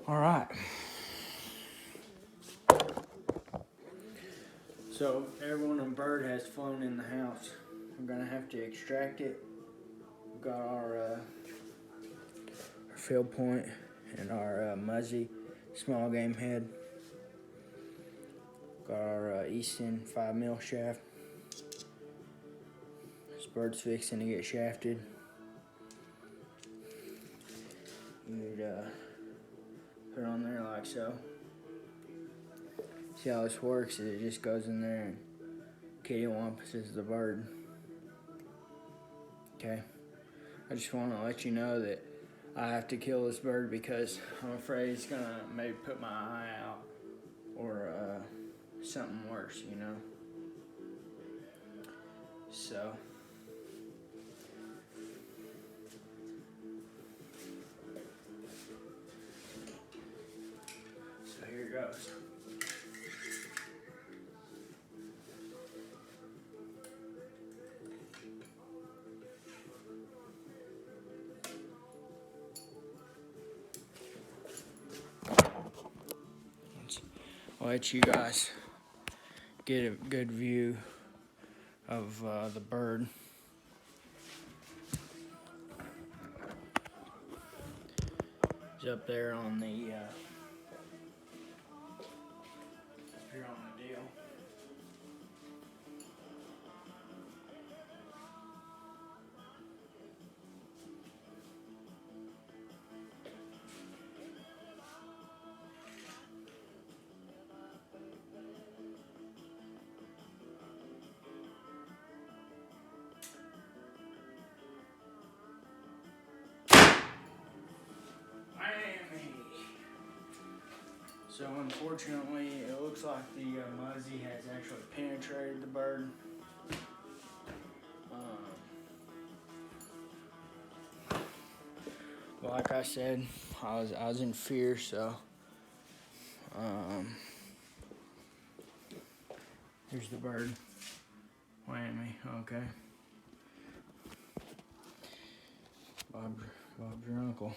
All right. So everyone on bird has flown in the house. We're gonna have to extract it. We've got our field point and our Muzzy small game head. Got our Easton 5mm shaft. This bird's fixing to get shafted. You'd put it on there like so. See how this works is it just goes in there and cattywampus the bird. Okay. I just want to let you know that I have to kill this bird because I'm afraid it's gonna maybe put my eye out or something worse, you know. So here it goes. I'll let you guys get a good view of the bird. He's up there on the here on the deal. So unfortunately, it looks like the Muzzy has actually penetrated the bird. Well, like I said, I was in fear, so here's the bird. Miami, okay. Bob's your uncle.